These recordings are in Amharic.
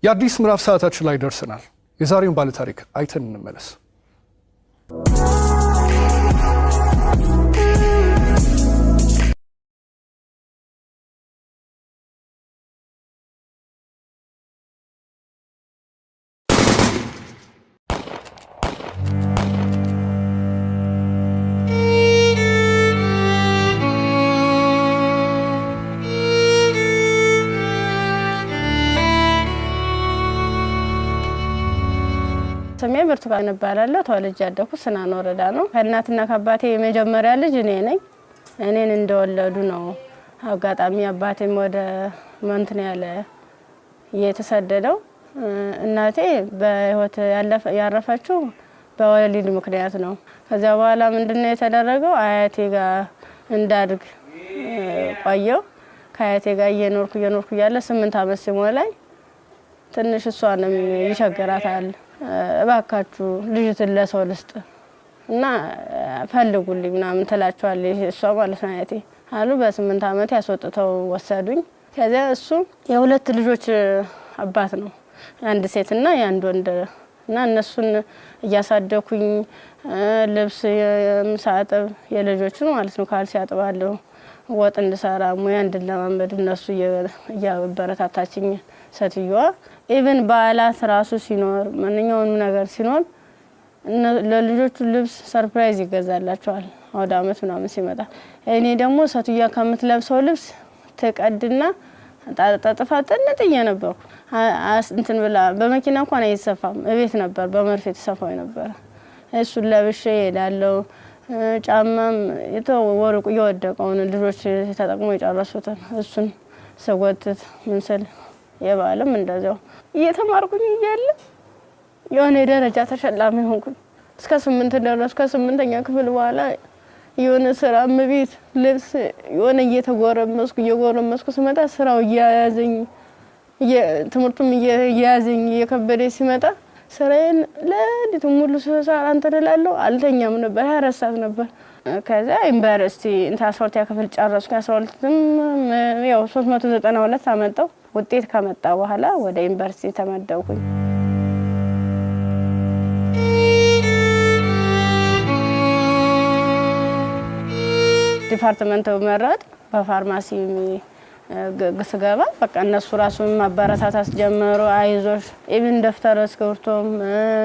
የአዲስ ምዕራፍ ሰዓታችን ላይ ደርሰናል። የዛሬውን ባለ ታሪክ አይተን እንመለስ። ስሜ ብርቱካን እባላለሁ። ተወልጄ ያደኩት ስናን ወረዳ ነው። ከእናትና ከአባቴ የመጀመሪያ ልጅ እኔ ነኝ። እኔን እንደወለዱ ነው አጋጣሚ አባቴም ወደ መንትን ያለ የተሰደደው። እናቴ በህይወት ያረፈችው በወሊድ ምክንያት ነው። ከዚያ በኋላ ምንድነው የተደረገው? አያቴ ጋር እንዳድግ ቆየው። ከአያቴ ጋር እየኖርኩ ያለ 8 አመት ሲሞላኝ ትንሽ እሷንም ይቸግራታል። እባካችሁ ልጅትን ለሰው ልስጥ እና ፈልጉልኝ ምናምን ትላቸዋለች እሷ ማለት ነው አያቴ አሉ። በ8 አመት ያስወጥተው ወሰዱኝ። ከዚያ እሱ የሁለት ልጆች አባት ነው፣ አንድ ሴትና የአንድ ወንድ እና እነሱን እያሳደኩኝ ልብስ የምሳጥብ የልጆችን ማለት ነው ካልሲ ያጥባለሁ፣ ወጥ እንድሰራ ሙያ እንድለማመድ እነሱ እያበረታታችኝ ሴትዮዋ ኢቭን በዓላት ራሱ ሲኖር ማንኛውንም ነገር ሲኖር ለልጆቹ ልብስ ሰርፕራይዝ ይገዛላቸዋል አውደ አመት ምናምን ሲመጣ። እኔ ደግሞ ሴትዮዋ ከምትለብሰው ልብስ ተቀድና ጣጣጣፋ ጥንጥዬ ነበርኩ። እንትን ብላ በመኪና እንኳን አይሰፋም፣ እቤት ነበር በመርፌ ተሰፋው ነበር። እሱን ለብሼ ሄዳለሁ። ጫማም የተወረቁ የወደቀውን ልጆች ተጠቅሞ የጨረሱትን እሱን ሰጎትት ምንስል የባለም እንደዛው እየተማርኩኝ እያለ የሆነ ደረጃ ተሸላሚ ሆንኩኝ። እስከ 8 ደረስኩ። ከ8ኛ ክፍል በኋላ የሆነ ስራ ምቢት ልብስ የሆነ እየተጎረመስኩ ስመጣ ስራው እያያዘኝ ትምህርቱም እያያዘኝ እየከበደ ሲመጣ ስራዬን ለሊቱ ሙሉ ሰዓት አንተደላለሁ አልተኛም ነበር። 24 ሰዓት ነበር። ከዛ ዩኒቨርሲቲ እንታ 12ኛ ክፍል ጨረስኩ። 12ም ያው 392 አመጣው። ውጤት ከመጣ በኋላ ወደ ዩኒቨርሲቲ ተመደብኩኝ። ዲፓርትመንት መረጥ በፋርማሲ ስገባ በቃ እነሱ ራሱን ማበረታታት ጀመሩ። አይዞሽ ኢቭን ደፍተር እስክሪብቶም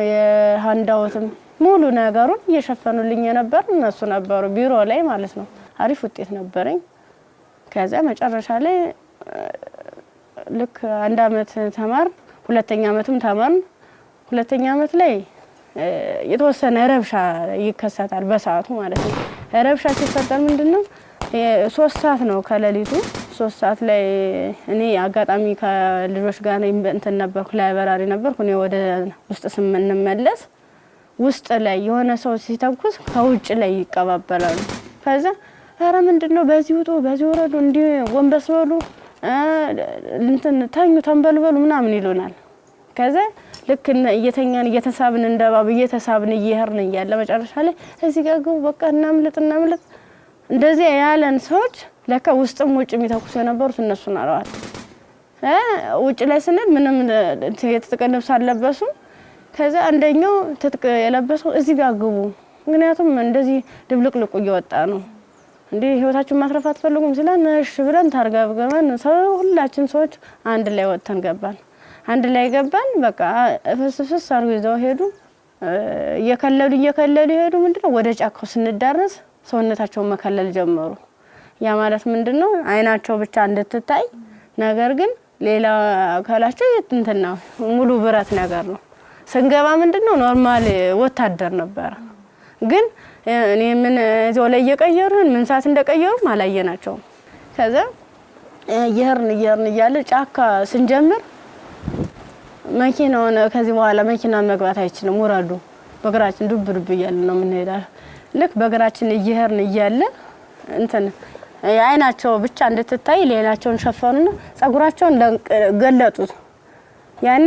የሃንዳውትም ሙሉ ነገሩን እየሸፈኑልኝ ነበር እነሱ ነበሩ ቢሮ ላይ ማለት ነው። አሪፍ ውጤት ነበረኝ። ከዛ መጨረሻ ላይ ልክ 1 አመት ተማር፣ 2ኛ አመትም ተማር። 2ኛ አመት ላይ የተወሰነ ረብሻ ይከሰታል በሰዓቱ ማለት ነው። ረብሻ ሲፈጠር ምንድነው 3 ሰዓት ነው ከሌሊቱ 3 ሰዓት ላይ እኔ አጋጣሚ ከልጆች ጋር እንትን ነበርኩ፣ ላይብራሪ ነበርኩ። እኔ ወደ ውስጥ ስንመለስ ውስጥ ላይ የሆነ ሰው ሲተኩስ ከውጭ ላይ ይቀባበላሉ። ከዛ አረ ምንድነው በዚህ ውጡ በዚህ ወረዱ እንዲ ወንበስ በሉ እንትን ታኙ ተንበልበሉ ምናምን ይሉናል። ከዛ ልክ እየተኛን እየተሳብን እንደባብ እየተሳብን እየሄርን እያለ መጨረሻ ላይ እዚህ ጋር ግቡ በቃ እናምልጥ እንደዚህ ያለን ሰዎች ለካ ውስጥም ውጭ የሚተኩሱ የነበሩት እነሱ ናቸው። ውጭ ላይ ስንል ምንም የተጠቀለብ ሳለበሱ ከዛ አንደኛው ትጥቅ የለበሰው እዚህ ጋር ግቡ ምክንያቱም እንደዚህ ድብልቅልቁ እየወጣ ነው እንዴ ህይወታችሁን ማትረፍ አትፈልጉም ሲላን እሺ ብለን ታርጋብገመን ሁላችን ሰዎች አንድ ላይ ወጥተን ገባን። አንድ ላይ ገባን። በቃ ፍስፍስ አርገው ይዘው ሄዱ። እየከለሉ ሄዱ። ምንድነው ወደ ጫካው ስንዳረስ ሰውነታቸውን መከለል ጀመሩ። ያ ማለት ምንድነው አይናቸው ብቻ እንድትታይ ነገር ግን ሌላ አካላቸው እንትና ሙሉ ብረት ነገር ነው። ስንገባ ምንድነው ኖርማል ወታደር ነበር። ግን እኔ ምን እዚው ላይ እየቀየሩን ምን ሰዓት እንደቀየሩ ማላየናቸው። ከዛ ይሄርን እያለ ጫካ ስንጀምር መኪናውን ከዚህ በኋላ መኪና መግባት አይችልም ወራዱ በግራችን ዱብ እያለ ነው የምንሄዳው። ልክ በግራችን እየሄርን እያለ እንትን አይናቸው ብቻ እንድትታይ ሌላቸውን ሸፈኑና ጸጉራቸውን ገለጡት። ያኔ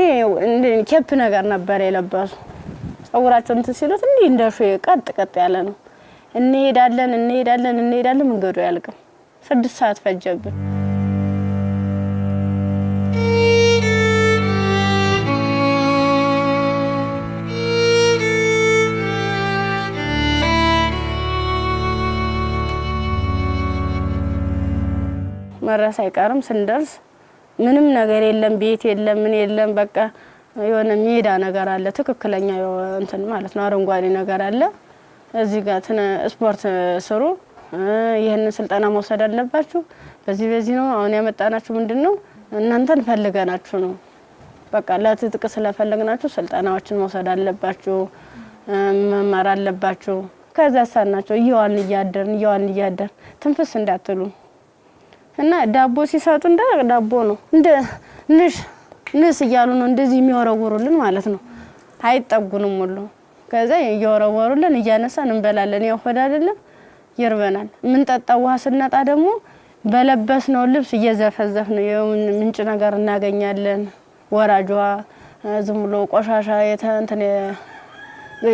ኬፕ ነገር ነበር የለበሱ። ጸጉራቸውን እንትን ሲሉት እንዴ እንደሹ ቀጥ ያለ ነው። እንሄዳለን መንገዱ ያልቀም 6 ሰዓት ፈጀብን። መረስ አይቀርም ስንደርስ ምንም ነገር የለም ቤት የለም ምን የለም በቃ የሆነ ሜዳ ነገር አለ ትክክለኛ እንትን ማለት ነው አረንጓዴ ነገር አለ እዚህ ጋር ስፖርት ስሩ ይሄንን ስልጠና መውሰድ አለባችሁ በዚህ ነው አሁን ያመጣናችሁ ምንድነው እናንተን ፈልገናችሁ ነው በቃ ለትጥቅ ስለፈለግናችሁ ስልጠናዎችን መውሰድ አለባችሁ መማር አለባችሁ ከዛ ሳናቸው ይዋን እያደር ትንፍስ እንዳትሉ እና ዳቦ ሲሰጡ እንደ ዳቦ ነው እንደ ንስ ይያሉ ነው እንደዚህ የሚወረወሩልን ማለት ነው አይጠጉንም ሁሉ ከዛ ይወረወሩልን እያነሳን እንበላለን ያው ሆድ አይደለም ይርበናል ምን ጠጣው ውሃ ስናጣ ደግሞ በለበስነው ልብስ እየዘፈዘፍን ምንጭ ነገር እናገኛለን ወራጇ ዝም ብሎ ቆሻሻ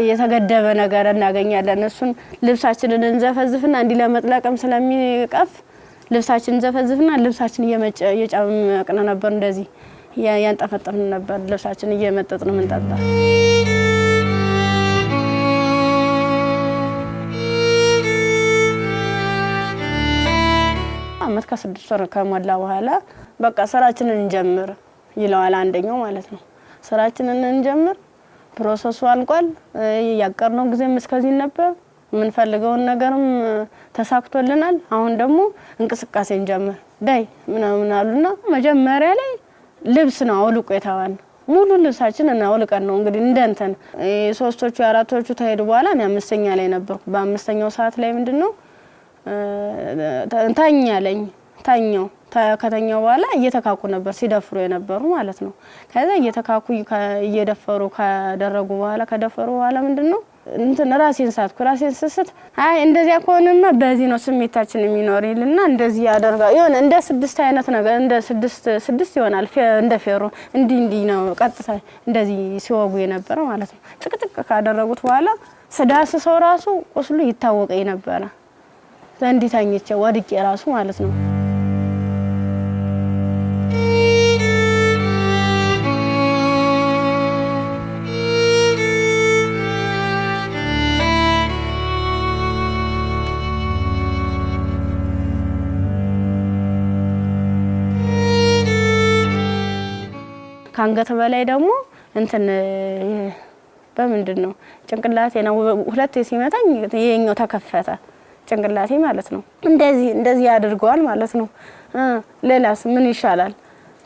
የተገደበ ነገር እናገኛለን እሱን ልብሳችንን እንዘፈዝፍና እንዲ ለመጥለቅም ስለሚቀፍ ልብሳችንን ዘፈዝፍና ልብሳችን እየጫመቅን ነበር እንደዚህ ያንጠፈጠፍን ነበር ልብሳችን እየመጠጥን ምንጠጣ አመት ከ6 ወር ከሞላ በኋላ በቃ ስራችንን እንጀምር ይለዋል አንደኛው ማለት ነው ስራችንን እንጀምር ፕሮሰሱ አልቋል ያቀርነው ጊዜም እስከዚህ ነበር ምን ፈልገውን ነገርም ተሳክቶልናል አሁን ደግሞ እንቅስቃሴ እንጀምር ዳይ ምናምን አሉና መጀመሪያ ላይ ልብስ ነው አውልቆ የታዋን ሙሉ ልብሳችን እና አውልቀን ነው እንግዲህ እንደንተን ሶስቶቹ አራቶቹ ተሄዱ በኋላ እኔ አምስተኛ ላይ ነበርኩ በአምስተኛው ሰዓት ላይ ምንድነው ታኛው ከተኛው በኋላ እየተካኩ ነበር ሲደፍሩ የነበሩ ማለት ነው ከዛ እየተካኩ እየደፈሩ ካደረጉ በኋላ ከደፈሩ በኋላ ምንድነው እንትን ራሴን ስስት አይ እንደዚያ ከሆነማ በዚህ ነው ስሜታችን የሚኖርልና እንደዚህ ያደርጋ ይሆነ እንደ 6 አይነት ነገር እንደ 6 ይሆናል እንደ ፌሮ እንዲ ነው ቀጥታ እንደዚህ ሲወጉ የነበረ ማለት ነው ጥቅጥቅ ካደረጉት በኋላ ስዳስ ሰው ራሱ ቁስሉ ይታወቀኝ ነበር ዘንዲታኝቼ ወድቄ ራሱ ማለት ነው ካንገተ በላይ ደግሞ እንትን በምንድነው ጭንቅላቴ ነው ሁለት ሲመታኝ የኛው ተከፈተ ጭንቅላቴ ማለት ነው እንደዚህ ያድርገዋል ማለት ነው ሌላስ ምን ይሻላል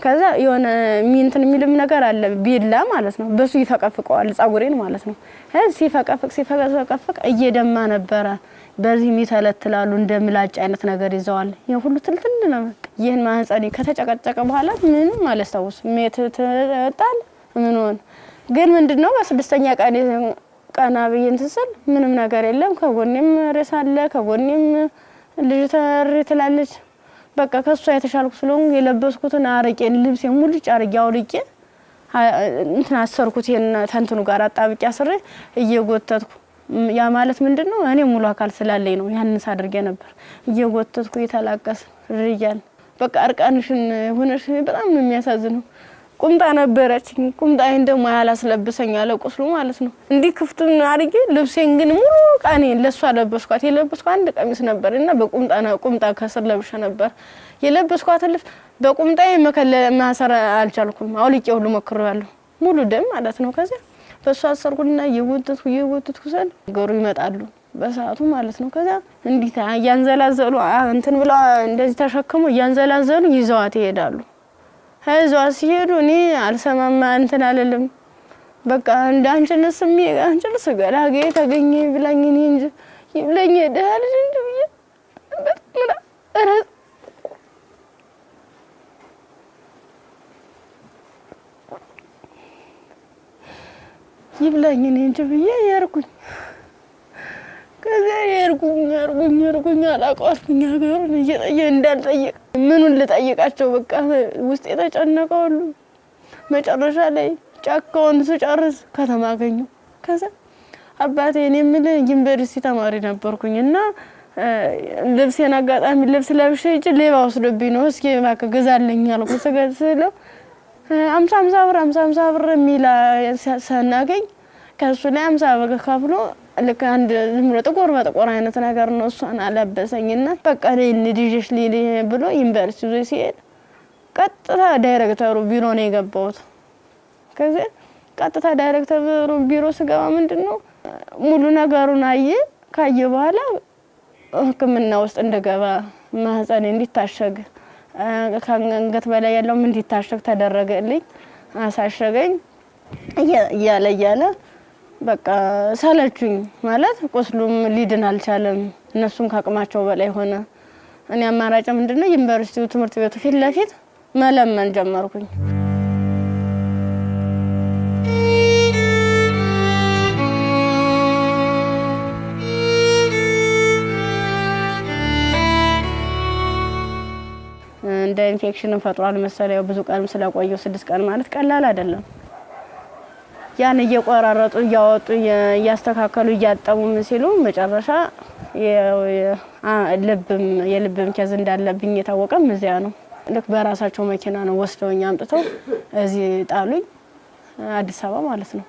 ከዛ የሆነ ሚንትን የሚልም ነገር አለ ቢላ ማለት ነው በሱ ይፈቀፍቀዋል ጻጉሬን ማለት ነው ሲፈቀፍቅ እየደማ ነበር በዚህ ሚተለትላሉ እንደምላጭ አይነት ነገር ይዘዋል የሁሉ ትልትል ነው ይሄን ማህፀኔ ከተጨቀጨቀ በኋላ ምን ማለስታውስ ሜትታል ምን ሆነ ግን ምንድነው በስድስተኛ ቀና በየንተሰል ምንም ነገር የለም ከጎኔም ረሳለ ከጎኔም ልጅ ተርትላለች በቃ ከሷ የተሻልኩ ስለሆነ የለበስኩትን አረቄን ልብስ ሙሉ ጫርጊያው ልቄ እንትን አሰርኩት ተንትኑ ጋር አጣብቂያ አስሬ እየጎተትኩ ያ ማለት ምንድነው እኔ ሙሉ አካል ስላለኝ ነው ያንስ አድርጌ ነበር እየጎተትኩ ይተላቀስ ርያል በቃ አርቃንሽን ሆነሽ በጣም ነው የሚያሳዝነው ቁምጣ ነበረችኝ ቁምጣዬን ደግሞ ያላስለብሰኝ ያለ ቁስሉ ማለት ነው እንዲ ክፍቱን አርጌ ልብሴን ግን ሙሉ ቃኔ ለሷ ለበስኳት የለበስኳት አንድ ቀሚስ ነበርና ቁምጣ ከስር ለብሼ ነበር የለበስኳት ልብስ በቁምጣዬ ማሰር አልቻልኩም አውልቄ ሁሉ ሞክሬያለሁ ሙሉ ደም ማለት ነው ከዛ በሷ አሰርኩና የወጥኩ ሰል ገሩ ይመጣሉ በሰዓቱ ማለት ነው ከዛ እንዲታ ያንዘላዘሉ እንትን ብላ እንደዚህ ተሸክሙ ያንዘላዘሉ ይዘዋት ይሄዳሉ ሀይዟ ሲሄዱ እኔ አልሰማማ እንትን አለልም በቃ እንዳንችልስ አንችልስ ገላጌ ተገኘ ብላኝ እኔ እንጂ ይብለኝ ደህል እንጂ ብዬ በጣም ይብለኝ እኔ እንጂ ብዬ ያርኩኝ ከዛ ያርኩኝ አላቋርኩኝ ሀገሩን እንዳልጠየቅ ምኑን ልጠይቃቸው በቃ ውስጥ የተጨነቀው ሁሉ መጨረሻ ላይ ጫካውን ስጨርስ ከተማ አገኘሁ ከዛ አባቴ እኔ ምን ዩኒቨርሲቲ ተማሪ ነበርኩኝና ልብሴን አጋጣሚ ልብስ ለብሼ እጅ ሌባ ወስዶብኝ ነው እስኪ ማከ ገዛልኝ አልኩት ስለው 50 ብር ሚላ ሰናገኝ ከሱ ላይ 50 ብር ከፍሎ ልክ አንድ ዝም ብሎ ጥቁር በጥቁር አይነት ነገር ነው እሷን አለበሰኝና በቃ ልጅሽ ሊሊ ብሎ ዩኒቨርሲቲ ይዞ ሲሄድ ቀጥታ ዳይሬክተሩ ቢሮ ነው የገባሁት። ከዚህ ቀጥታ ዳይሬክተሩ ቢሮ ስገባ ምንድነው ሙሉ ነገሩን ካየ በኋላ ህክምና ውስጥ እንደገባ ማህፀኔ እንዲታሸግ ከአንገት በላይ ያለው ምን እንዲታሸግ ተደረገልኝ። አሳሸገኝ እያለ በቃ ሰለቹኝ ማለት ቁስሉም ሊድን አልቻለም። እነሱም ካቅማቸው በላይ ሆነ። እኔ አማራጭ ምንድነው ዩኒቨርሲቲው ትምህርት ቤቱ ፊት ለፊት መለመን ጀመርኩኝ። እንደ ኢንፌክሽን ፈጥሯል መሰለኝ ብዙ ቀን ስለቆየው 6 ቀን ማለት ቀላል አይደለም። ያን እየቆራረጡ እያወጡ እያስተካከሉ እያጠቡ ምን ሲሉ መጨረሻ የልብም ከዝ እንዳለብኝ የታወቀም እዚያ ነው። ልክ በራሳቸው መኪና ነው ወስደውኝ አምጥተው እዚህ ጣሉኝ አዲስ አበባ ማለት ነው።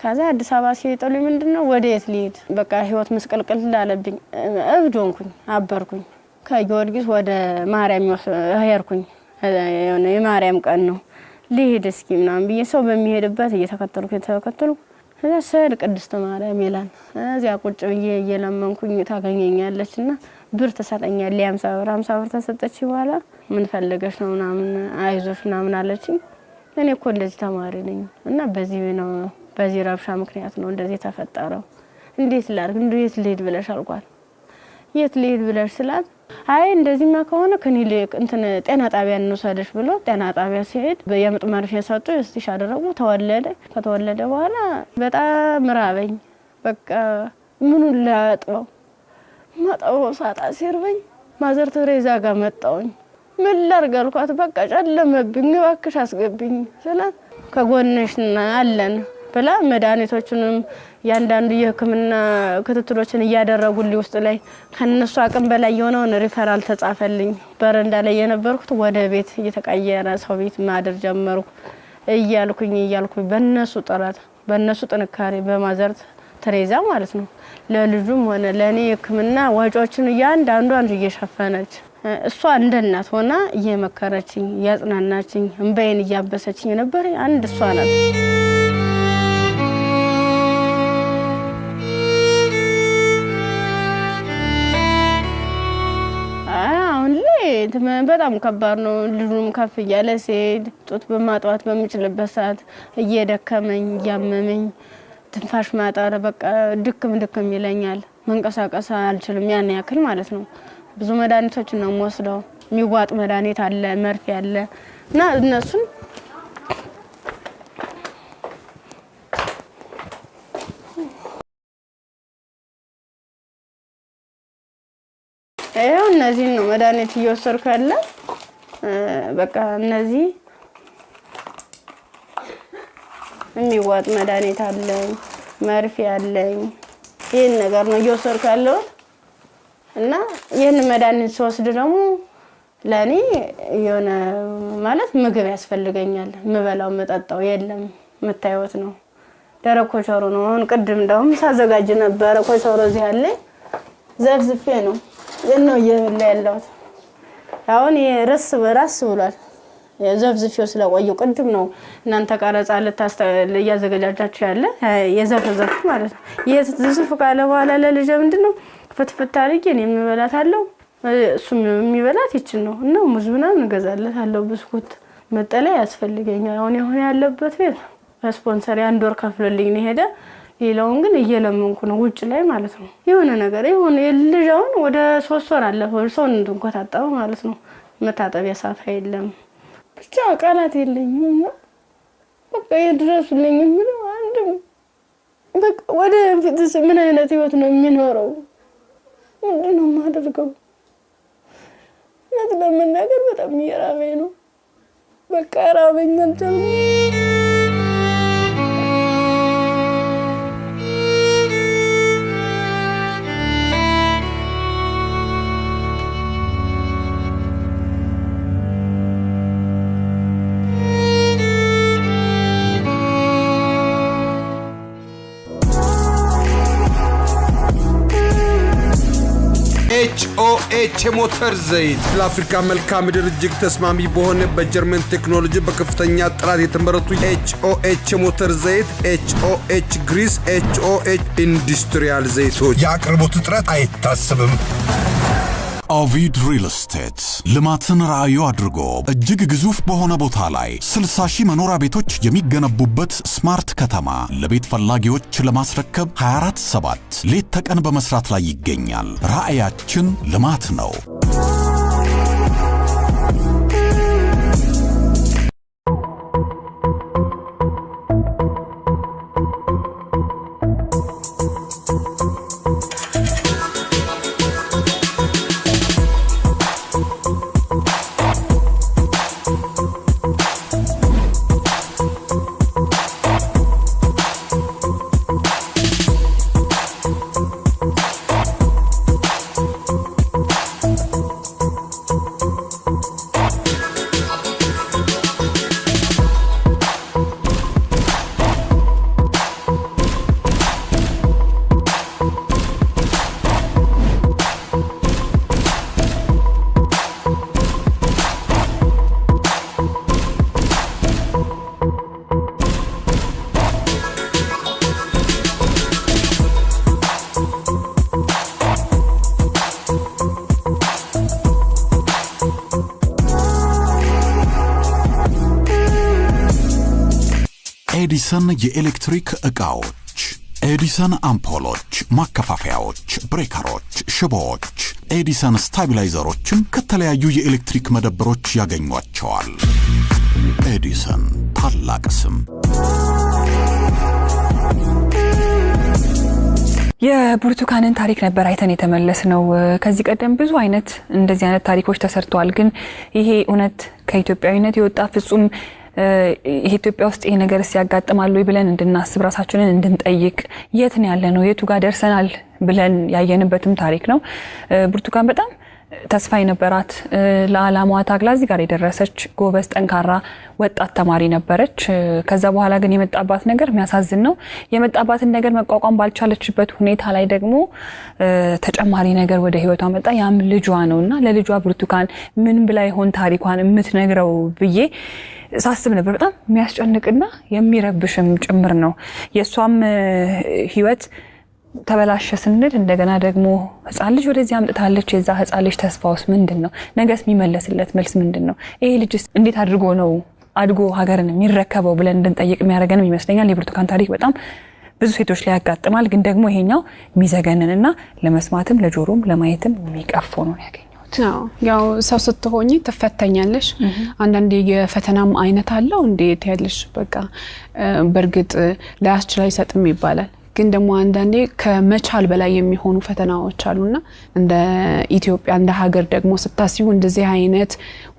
ከዛ አዲስ አበባ ሲጥሉኝ ምንድነው ወዴት ልሂድ በቃ ህይወት መስቀልቅል ላለብኝ እብድ ሆንኩኝ አበርኩኝ። ከጊዮርጊስ ወደ ማርያም ሄድኩኝ። የማርያም ቀን ነው ልሂድ እስኪ ምናምን ብዬ ሰው በሚሄድበት እየተከተልኩ እዛ ስል ቅድስት ማርያም ይላል እዚያ ቁጭ ብዬ እየለመንኩኝ ታገኘኛለችና ብር ተሰጠኛለች 50 ብር ተሰጠች። በኋላ ምን ፈልገሽ ነው ምናምን አይዞሽ ምናምን አለችኝ። እኔ እኮ እንደዚህ ተማሪ ነኝ እና በዚህ ረብሻ ምክንያት ነው እንደዚህ ተፈጠረው። እንዴት ላድርግ እንዴት ልሂድ ብለሽ አልኳት። የት ልሂድ ብለሽ ስላት አይ እንደዚህማ ከሆነ ከኒልክ እንትን ጤና ጣቢያ እንወሰደሽ ብሎ ጤና ጣቢያ ሲሄድ የምጥ መርፌ ሰጡ እስቲሽ አደረጉ። ከተወለደ በኋላ በጣም ራበኝ። በቃ ምኑን ላጥበው ማጣው ሳጣ ሲርበኝ ማዘር ተሬዛ ጋር መጣሁኝ። ምን ላድርግ አልኳት። በቃ ጨለመብኝ እባክሽ አስገብኝ ስላት ከጎንሽ አለን ብላ መድኃኒቶቹንም ያንዳንዱ የህክምና ክትትሎችን እያደረጉልኝ ውስጥ ላይ ከነሱ አቅም በላይ የሆነውን ሪፈራል ተጻፈልኝ። በረንዳ ላይ የነበርኩት ወደ ቤት እየተቀየረ ሰው ቤት ማደር ጀመርኩ። እያልኩኝ በእነሱ ጥረት በእነሱ ጥንካሬ በማዘር ተሬዛ ማለት ነው ለልጁም ሆነ ለኔ ህክምና ወጪዎችን ያንዳንዷን እየሸፈነች እሷ እንደ እናት ሆና እየመከረችኝ ያጽናናችኝ እንባዬን እያበሰችኝ ነበር። አንድ እሷ ናት። በጣም ከባድ ነው። ልጁም ከፍ እያለ ሲሄድ ጡት በማጥዋት በሚችልበት ሰዓት እየደከመኝ እያመመኝ ትንፋሽ ማጣር በቃ ድክም ይለኛል። መንቀሳቀስ አልችልም ያን ያክል ማለት ነው። ብዙ መድኃኒቶችን ነው የምወስደው። የሚዋጥ መድኃኒት አለ መርፌ አለ እና እነሱን እነዚህ ነው መድኃኒት እየወሰድኩ ያለ በቃ እነዚህ የሚዋጥ መድኃኒት አለኝ መርፌ አለኝ። ይሄን ነገር ነው እየወሰድኩ ያለው እና ይሄን መድኃኒት ስወስድ ደግሞ ለኔ የሆነ ማለት ምግብ ያስፈልገኛል። ምበላው መጠጣው የለም መታየት ነው። ደረቅ ኮቸሮ ነው። አሁን ቅድም እንደውም ሳዘጋጅ ነበር ኮቸሮ እዚህ አለ ዘፍዝፌ ነው የነው ያለው። አሁን የራስ ብሏል። የዘፍዝፌው ስለቆየው ቅድም ነው እናንተ ቀረጻ ያዘጋጃችሁ ያለ የዘፍዘፍ ማለት ነው። የዘፍዝፍ ካለ በኋላ ለልጅ ምንድነው ፍትፍት አድርጌ እኔ የምበላታለሁ እሱም የሚበላት ይችል ነው እና ሙዝ ምናምን እገዛለታለሁ። ብስኩት መጠለያ ያስፈልገኛል። አሁን ያለበት ቤት ስፖንሰር አንድ ወር ከፍሎልኝ ነው ሄደ። ሌላውን ግን እየለመንኩ ነው ውጭ ላይ ማለት ነው። የሆነ ነገር ይሁን የልጅውን ወደ 3 ወር አለፈው ሰው እንድንቆጣጣው ማለት ነው። መታጠቢያ ሳፋ የለም ብቻ ቃላት የለኝም። በቃ ይድረሱልኝ ምን አንድም በቃ ወደ ፊትስ ምን አይነት ህይወት ነው የሚኖረው? ምንድነው ማደርገው? ለምን ነገር በጣም እየራበኝ ነው። በቃ ራበኝ አልቻልኩም። HOH ሞተር ዘይት ለአፍሪካ መልክዓ ምድር እጅግ ተስማሚ በሆነ በጀርመን ቴክኖሎጂ በከፍተኛ ጥራት የተመረቱ HOH ሞተር ዘይት HOH ግሪስ HOH ኢንዱስትሪያል ዘይቶች የአቅርቦት እጥረት አይታሰብም ኦቪድ ሪል ስቴት ልማትን ራዕዩ አድርጎ እጅግ ግዙፍ በሆነ ቦታ ላይ 60,000 መኖሪያ ቤቶች የሚገነቡበት ስማርት ከተማ ለቤት ፈላጊዎች ለማስረከብ 24/7 ሌት ተቀን በመስራት ላይ ይገኛል። ራዕያችን ልማት ነው። ኤዲሰን የኤሌክትሪክ ዕቃዎች ኤዲሰን አምፖሎች ማከፋፈያዎች ብሬከሮች ሽቦዎች ኤዲሰን ስታቢላይዘሮችን ከተለያዩ የኤሌክትሪክ መደብሮች ያገኙዋቸዋል ኤዲሰን ታላቅ ስም የብርቱካንን ታሪክ ነበር አይተን የተመለስነው ከዚህ ቀደም ብዙ አይነት እንደዚህ አይነት ታሪኮች ተሰርተዋል ግን ይሄ እውነት ከኢትዮጵያዊነት የወጣ ፍጹም ኢትዮጵያ ውስጥ ይሄ ነገር ሲያጋጥማል ወይ ብለን እንድናስብ ራሳችንን እንድንጠይቅ የት ነው ያለነው የቱ ጋር ደርሰናል ብለን ያየንበትም ታሪክ ነው ብርቱካን በጣም ተስፋ የነበራት ለዓላማዋ ታግላ እዚህ ጋር የደረሰች ጎበዝ ጠንካራ ወጣት ተማሪ ነበረች ከዛ በኋላ ግን የመጣባት ነገር የሚያሳዝን ነው የመጣባትን ነገር መቋቋም ባልቻለችበት ሁኔታ ላይ ደግሞ ተጨማሪ ነገር ወደ ህይወቷ መጣ ያም ልጇ ነውና ለልጇ ብርቱካን ምን ብላ ይሆን ታሪኳን የምትነግረው ብዬ ሳስብ ነበር በጣም የሚያስጨንቅና የሚረብሽም ጭምር ነው የሷም ህይወት ተበላሸ ስንል እንደገና ደግሞ ህፃን ልጅ ወደዚህ አምጥታለች የዛ ህፃን ልጅ ተስፋውስ ምንድነው ነገስ የሚመለስለት መልስ ምንድነው ይሄ ልጅስ እንዴት አድርጎ ነው አድጎ ሀገርን የሚረከበው ብለን እንድንጠይቅ የሚያደርገንም ይመስለኛል የብርቱካን ታሪክ በጣም ብዙ ሴቶች ላይ ያጋጥማል ግን ደግሞ ይሄኛው ሚዘገንንና ለመስማትም ለጆሮም ለማየትም የሚቀፎ ነው ያገኘሁት ያው ሰው ስትሆኚ ተፈተኛለሽ አንዳንዴ የፈተናም አይነት አለው እንዴት ያለሽ በቃ በርግጥ ላያስችል አይሰጥም ይባላል ግን ደግሞ አንዳንዴ ከመቻል በላይ የሚሆኑ ፈተናዎች አሉና እንደ ኢትዮጵያ እንደ ሀገር ደግሞ ስታስዩ እንደዚህ አይነት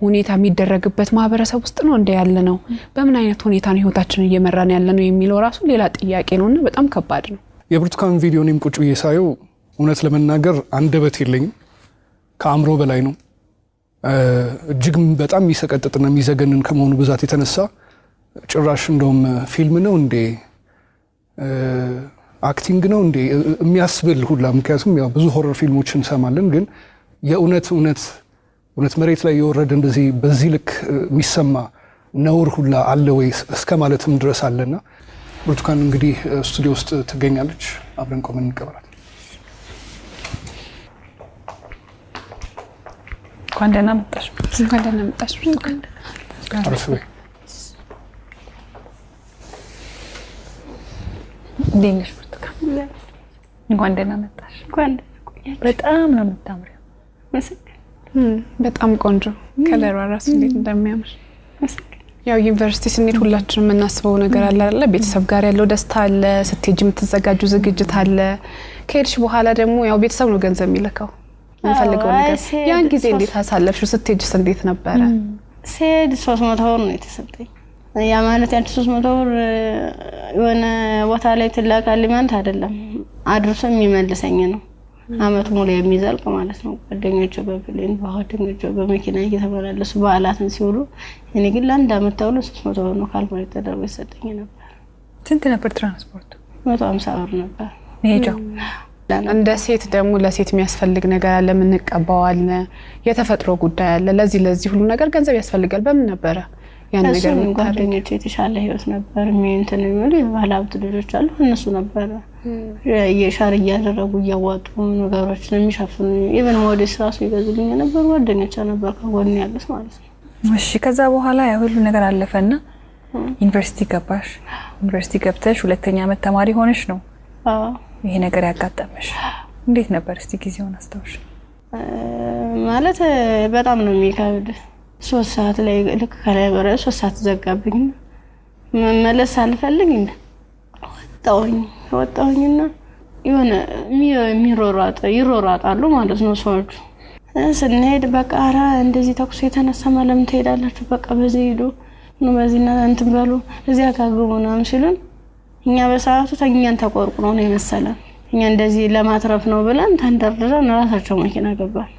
ሁኔታ የሚደረግበት ማህበረሰብ ውስጥ ነው እንደ ያለ ነው በምን አይነት ሁኔታ ነው ህይወታችንን እየመራን ያለ ነው የሚለው ራሱ ሌላ ጥያቄ ነውና በጣም ከባድ ነው የብርቱካን ቪዲዮንም ቁጭ በየሳየው እውነት ለመናገር አንደበት የለኝም ከአምሮ በላይ ነው እጅግ በጣም የሚሰቀጥጥና የሚዘገንን ከመሆኑ ብዛት የተነሳ ጭራሽ እንደውም ፊልም ነው እንዴ አክቲንግ ነው እንዴ የሚያስብል ሁላ ምክንያቱም ያው ብዙ ሆረር ፊልሞችን እንሰማለን ግን የእውነት መሬት ላይ የወረደ እንደዚህ በዚህ ልክ የሚሰማ ነውር ሁላ አለ ወይ እስከ ማለትም ድረስ አለና ብርቱካን እንግዲህ ስቱዲዮ ውስጥ ትገኛለች አብረን ቆመን እንቀበላት ኳንደና መጣሽ ብርቱካን አረፈ ዲንሽ ብርቱካን እንኳን ደህና መጣሽ በጣም ነው የምታምሪው በጣም ቆንጆ ከለሯ ራሱ እንዴት እንደሚያምር ያው ዩኒቨርሲቲ ስንሄድ ሁላችንም እናስበው ነገር አለ አይደል ቤተሰብ ጋር ያለው ደስታ አለ ስትሄጂ የምትዘጋጁ ዝግጅት አለ ከሄድሽ በኋላ ደግሞ ያው ቤተሰብ ነው ገንዘብ የሚልከው እንፈልገው ነገር ያን ጊዜ እንዴት አሳለፍሽው ስትሄጂስ እንዴት ነበረ ሲሄድ 300 ብር ነው የተሰጠኝ ያ ማለት ያን 300 ብር የሆነ ቦታ ላይ ትላካልኝ ማለት አይደለም አድርሶ የሚመልሰኝ ነው አመት ሙሉ የሚዘልቅ ማለት ነው ጓደኞቼ በፕሌን በሆቴሎች በመኪና እየተመላለሱ በዓላትን ሲውሉ እኔ ግን ለአንድ አመት ተውሎ 300 ብር ነው ካልኩሌት ተደርጎ ይሰጠኝ ነበር ስንት ነበር ትራንስፖርት 150 ብር ነበር ሄጃው እንደ ሴት ደግሞ ለሴት የሚያስፈልግ ነገር አለ የምንቀባው አለ የተፈጥሮ ጉዳይ አለ ለዚህ ሁሉ ነገር ገንዘብ ያስፈልጋል በምን ነበር ያን ነገር ምን ጓደኞቼ የተሻለ ህይወት ነበር እንትን የሚሉ የባለሀብት ልጆች አሉ እነሱ ነበር የሻር እያደረጉ እያዋጡ ነገሮችን የሚሸፍኑ ኢቭን ሞዴስ ራሱ ይገዙልኝ ነበር ጓደኞቼ ነበር ከጎን ያሉት ማለት ነው እሺ ከዛ በኋላ ያ ሁሉ ነገር አለፈና ዩኒቨርሲቲ ገባሽ ዩኒቨርሲቲ ገብተሽ ሁለተኛ ዓመት ተማሪ ሆነሽ ነው ይሄ ነገር ያጋጠመሽ እንዴት ነበር እስቲ ጊዜውን አስተውሽ ማለት በጣም ነው የሚከብድ 3 ሰዓት ላይ ልክ ከላይ ወረ 3 ሰዓት ዘጋብኝ መመለስ አልፈልግ እንደ ወጣሁኝና የሆነ ይሮራጣሉ ማለት ነው ሰዎች ስንሄድ በቃ አራ እንደዚህ ተኩስ የተነሳ ማለም ትሄዳላችሁ በቃ በዚህ ሄዱ ነው በዚህና እንትን በሉ እዚያ ካገቡና ሲሉን እኛ በሰዓቱ ተኛን ተቆርቁሮ ነው የመሰለን እኛ እንደዚህ ለማትረፍ ነው ብለን ተንደርድረን ራሳቸው መኪና ገባን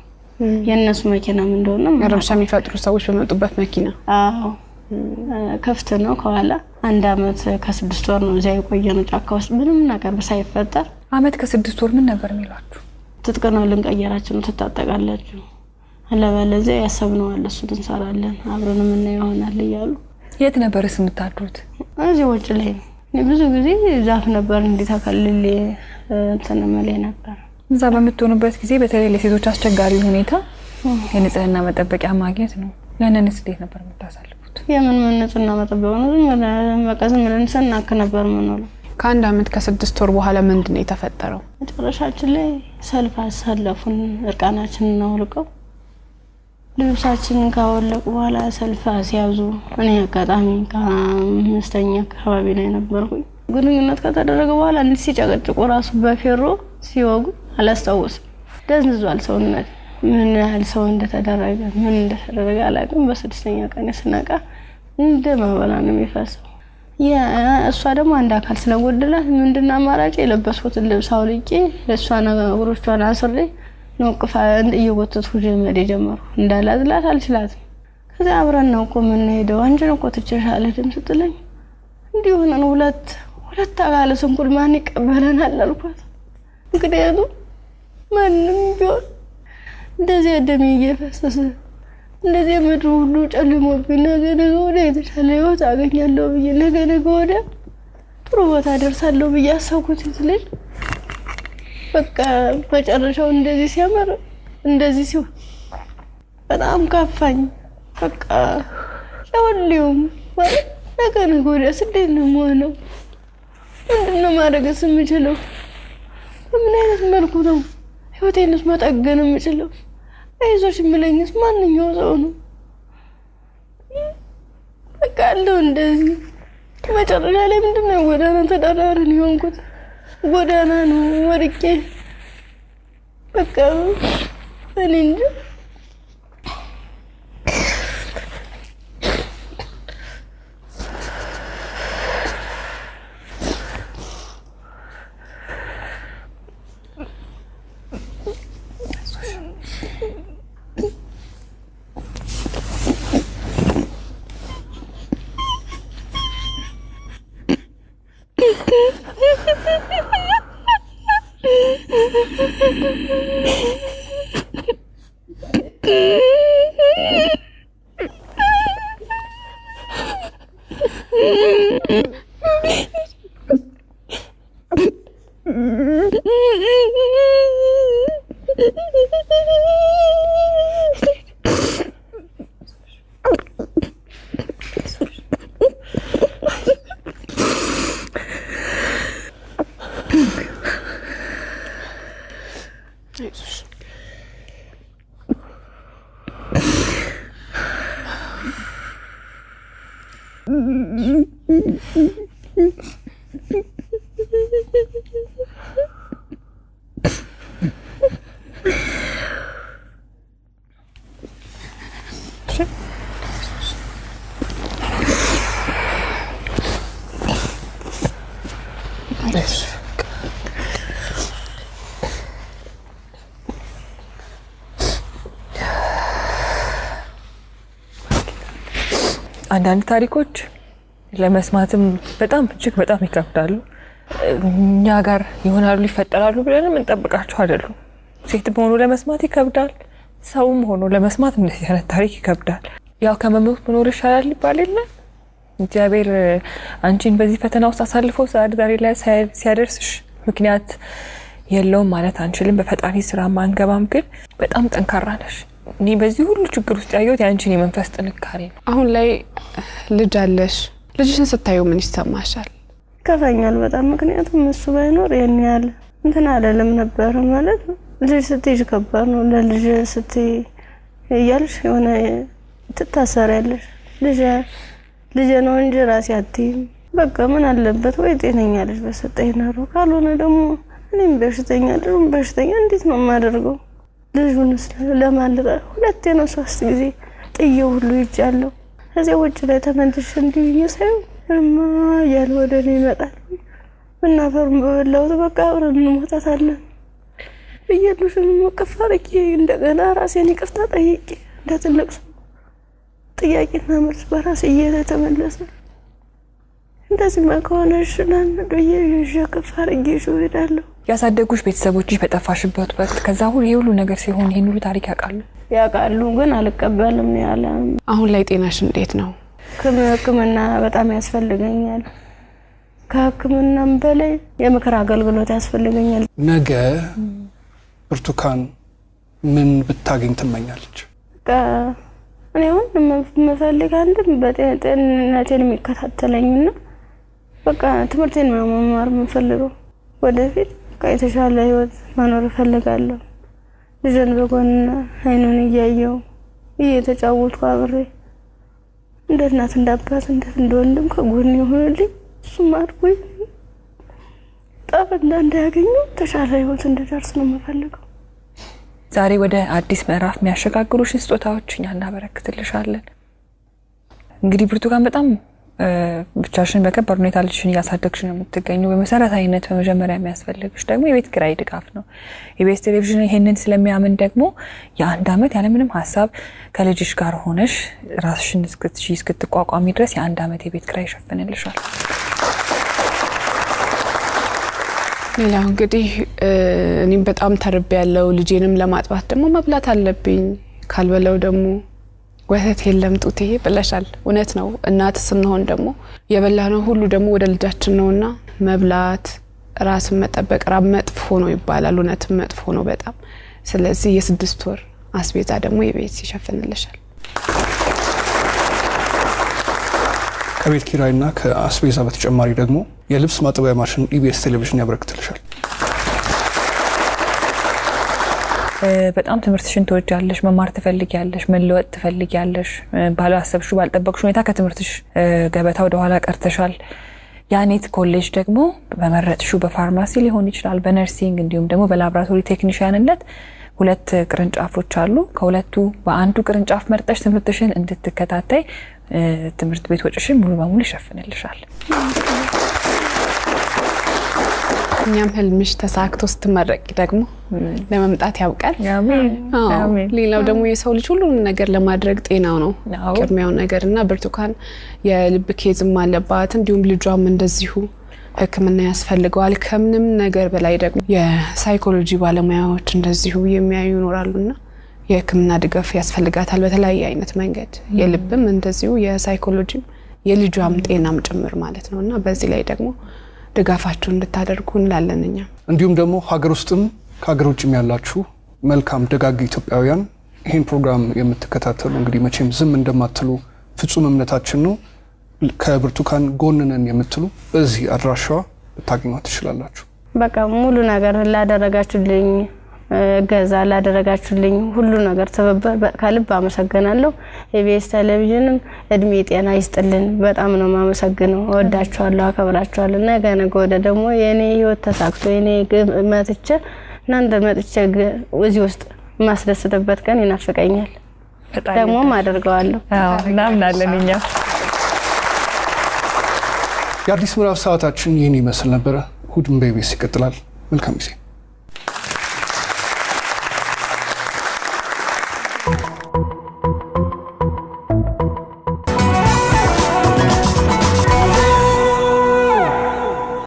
የነሱ መኪና ምን እንደሆነ ረብሻ የሚፈጥሩ ሰዎች በመጡበት መኪና አዎ ከፍተ ነው ከኋላ 1 አመት ከ6 ወር ነው እዚያ የቆየነው ጫካ ውስጥ ምንም ነገር ሳይፈጠር አመት ከ6 ወር ምን ነበር የሚሏችሁ ትጥቀናው ልንቀየራችሁ ነው ተጣጣቃላችሁ አለበለዚያ ያሰብነው አለ እሱ እንሰራለን አብረን ምን ይሆናል ይያሉ የት ነበርስ የምታድሩት እዚህ ውጭ ላይ ብዙ ጊዜ ዛፍ ነበር እንዲታከልል ተነመለ ነበር እዛ በመጥቶንበት ጊዜ በተለይ ለሴቶች አስቸጋሪ ሁኔታ የንጽህና መጠበቂያ ማግኘት ነው ያንንስ እንዴት ነበር የምታሳልፉት የምን ንጽህና መጠበቂያ ነው መቀዘም ለንሰናክ ነበር ምንለው ከአንድ አመት ከ6 ወር በኋላ ምንድነው የተፈጠረው መጨረሻችን ላይ ሰልፍ አሳለፉን እርቃናችንን ነው ልቀው ልብሳችንን ካወለቁ በኋላ ሰልፍ ሲያዙ እኔ አጋጣሚ ከአምስተኛ አካባቢ ላይ ነበርኩኝ ግንኙነት ከተደረገ በኋላ እንዴ ሲጨቀጭቁ ራሱ በፌሮ ሲወጉ አላስታውስም ደንዝዟል ሰውነት ምን ያህል ሰው እንደተደረገ ምን እንደተደረገ አላውቅም በስድስተኛ ቀን ስናቃ እንደ ማባላ ነው የሚፈሰው እሷ ደግሞ አንድ አካል ስለጎደላት ምንድነው አማራጭ የለበስኩት ልብስ አውልቄ እሷ ነገሮቿን አስሬ ነው ቅፋ እየወተቱ ጀመረ ጀመሩ እንዳላዝላት አልችላትም ከዛ አብረን ነው ምን ሄደው አንጀ ነው ቆጥቼሻለ ድም ስትለኝ እንዲሆነ ነው ሁለት አካል ስንኩል ማን ይቀበለናል አልኳት እንግዲህ ማንም ቢሆን እንደዚህ ደም እየፈሰሰ እንደዚህ ምድሩ ሁሉ ጨልሞብኝ ነገ ወደ የተሻለ ህይወት አገኛለሁ ብዬ ነገ ወደ ጥሩ ቦታ ደርሳለሁ ብዬ አሰብኩት ልጅ በቃ በጨረሻው እንደዚህ ሲያመር እንደዚህ ሲሆን በጣም ካፋኝ በቃ ለሁሉም ማለት ነገ ወደ ስደት ነው የምሆነው ምንድነው ማድረግስ የምችለው ምን አይነት መልኩ ነው ህይወቴንስ መጠገን የምችለው አይዞሽ የሚለኝስ ማንኛው ሰው ነው በቃ አለው እንደዚህ መጨረሻ ላይ ምንድነው ጎዳና ተዳዳሪን ይሆንኩት ጎዳና ነው ወርቄ በቃ እኔ እንጂ አንዳንድ ታሪኮች ለመስማትም በጣም እጅግ በጣም ይከብዳሉ እኛ ጋር ይሆናሉ ይፈጠራሉ ብለን እንጠብቃቸው አይደሉም። ሴት ሆኖ ለመስማት ይከብዳል፣ ሰውም ሆኖ ለመስማት እንደዚህ አይነት ታሪክ ይከብዳል። ያው ከመሞት መኖር ይሻላል ይባል የለ እግዚአብሔር አንቺን በዚህ ፈተና ውስጥ አሳልፎ ዛሬ ላይ ሲያደርስሽ ምክንያት የለውም ማለት አንችልም። በፈጣሪ ስራ ማንገባም፣ ግን በጣም ጠንካራ ነሽ። እኔ በዚህ ሁሉ ችግር ውስጥ ያየሁት ያንቺን የመንፈስ ጥንካሬ ነው። አሁን ላይ ልጅ አለሽ። ልጅሽን ስታዩ ምን ይሰማሻል? ከፋኛል በጣም። ምክንያቱም እሱ ባይኖር የኔ ያለ እንትን አይደለም ነበር ማለት ልጅ ስትይዥ ከባድ ነው። ለልጅ ስትይ እያልሽ የሆነ ትታሰሪያለሽ። ልጅ ነው እንጂ ራሴ አትይም። በቃ ምን አለበት ወይ ጤነኛ ልጅ በሰጠኝ ነው። ካልሆነ ደግሞ እኔም በሽተኛ ልጅም በሽተኛ እንዴት ነው የማደርገው? ልጁንስ ለማልቀ ሁለቴ ነው 3 ጊዜ ጥዬው ሁሉ ይጫለው። ከዚያ ውጭ ላይ ተመልሼ እንዲይየሰው ያለ ወደ እኔ ይመጣል። እናፈሩን በበላሁት በቃ አብረን እንሞታታለን። በየሉሽን መቀፋረቂ እንደገና ራሴን ይቅርታ ጠይቄ እንደ ትልቅ ሰው ጥያቄና መልስ በራሴ እየተመለሰ እንደዚህ ማከሆነሽ ለንዶዬ ይሸከፋረቂ ይሽውዳለሁ። ያሳደጉሽ ቤተሰቦችሽ በጠፋሽበት ወቅት ከዛ ሁሉ ነገር ሲሆን ይሄን ሁሉ ታሪክ ያውቃሉ፣ ግን አልቀበልም ያለ። አሁን ላይ ጤናሽ እንዴት ነው? ሕክምና በጣም ያስፈልገኛል። ከሕክምናም በላይ የምክር አገልግሎት ያስፈልገኛል። ነገ ብርቱካን ምን ብታገኝ ትመኛለች? እኔ አሁን የምፈልግ አንድም በጤንነቴን የሚከታተለኝና በቃ ትምህርቴን መማር የምፈልገው ወደፊት በቃ የተሻለ ህይወት መኖር እፈልጋለሁ። ልጅን በጎን አይኑን እያየው እየተጫወትኩ አብሬ እንደ እናት እንዳባት እንደ ወንድም ከጎን ይሆንልኝ። እሱም አድርጎኝ ጠብና እንዳያገኙ ተሻለ ህይወት እንድደርስ ነው የምፈልገው። ዛሬ ወደ አዲስ ምዕራፍ የሚያሸጋግሩሽ ስጦታዎች እኛ እናበረክትልሻለን። እንግዲህ ብርቱካን በጣም ብቻሽን በከባድ ሁኔታ ልጅሽን እያሳደግሽ ነው የምትገኘው። በመሰረታዊነት በመጀመሪያ የሚያስፈልግሽ ደግሞ የቤት ኪራይ ድጋፍ ነው። ኢቢኤስ ቴሌቪዥን ይሄንን ስለሚያምን ደግሞ የ1 አመት ያለምንም ሀሳብ ከልጅሽ ጋር ሆነሽ ራስሽን እስክትቋቋሚ ድረስ የ1 አመት የቤት ኪራይ ይሸፍንልሻል። ሌላው እንግዲህ እኔም በጣም ተርቤያለሁ። ልጄንም ለማጥባት ደግሞ መብላት አለብኝ። ካልበለው ደግሞ ወተት የለም ጡቴ ብለሻል። እውነት ነው። እናት ስንሆን ደግሞ የበላነው ሁሉ ደግሞ ወደ ልጃችን ነውና መብላት፣ ራስን መጠበቅ ራብ መጥፎ ነው ይባላል። እውነትም መጥፎ ነው በጣም። ስለዚህ የ6 ወር አስቤዛ ደግሞ የቤት ይሸፍንልሻል። ከቤት ኪራይና ከአስቤዛ በተጨማሪ ደግሞ የልብስ ማጠቢያ ማሽን ኢቢኤስ ቴሌቪዥን ያበረክትልሻል። በጣም ትምህርትሽን ትወጃለሽ፣ መማር ትፈልጊያለሽ፣ መለወጥ ትፈልጊያለሽ። ባላሰብሽው ባልጠበቅሽው ሁኔታ ከትምህርትሽ ገበታ ወደ ኋላ ቀርተሻል። ያኔት ኮሌጅ ደግሞ በመረጥሽው በፋርማሲ ሊሆን ይችላል፣ በነርሲንግ እንዲሁም ደግሞ በላብራቶሪ ቴክኒሻንነት 2 ቅርንጫፎች አሉ። ከሁለቱ በአንዱ ቅርንጫፍ መርጠሽ ትምህርትሽን እንድትከታተይ ትምህርት ቤት ወጪሽን ሙሉ በሙሉ ይሸፍንልሻል። እኛም ህልምሽ ተሳክቶ ስትመረቂ ደግሞ ለመምጣት ያውቃል። አሜን። ሌላው ደግሞ የሰው ልጅ ሁሉ ነገር ለማድረግ ጤናው ነው ቅድሚያው ነገርና ብርቱካን የልብ ኬዝም አለባት፣ እንዲሁም ልጇም እንደዚሁ ሕክምና ያስፈልገዋል። ከምንም ነገር በላይ ደግሞ የሳይኮሎጂ ባለሙያዎች እንደዚሁ የሚያዩ ይኖራሉና የሕክምና ድጋፍ ያስፈልጋታል በተለያየ አይነት መንገድ። የልብም እንደዚሁ የሳይኮሎጂም የልጇም ጤናም ጭምር ማለት ነውና በዚህ ላይ ደግሞ ድጋፋችሁን እንድታደርጉ እንላለንኛ። እንዲሁም ደግሞ ሀገር ውስጥም ከሀገር ውጭም ያላችሁ መልካም ደጋግ ኢትዮጵያውያን ይሄን ፕሮግራም የምትከታተሉ እንግዲህ መቼም ዝም እንደማትሉ ፍጹም እምነታችን ነው። ከብርቱካን ጎን ነን የምትሉ በዚህ አድራሻዋ ልታገኟት ትችላላችሁ። በቃ ሙሉ ነገር ላደረጋችሁልኝ ገዛ ላደረጋችሁልኝ ሁሉ ነገር ተበበ ከልብ አመሰግናለሁ። ኢቢኤስ ቴሌቪዥንም እድሜ ጤና ይስጥልን። በጣም ነው ማመሰግነው። ወዳችኋለሁ፣ አከብራችኋለሁ። ነገ ወደ ደግሞ የኔ ህይወት ተሳክቶ የኔ መጥቼ እናንተ መጥቼ እዚህ ውስጥ ማስደስተበት ቀን ይናፍቀኛል። ደግሞ አደርገዋለሁ። እናምናለን እኛ። የአዲስ ምዕራፍ ሰዓታችን ይህን ይመስል ነበር። እሑድም በኢቢኤስ ይቀጥላል። መልካም ጊዜ።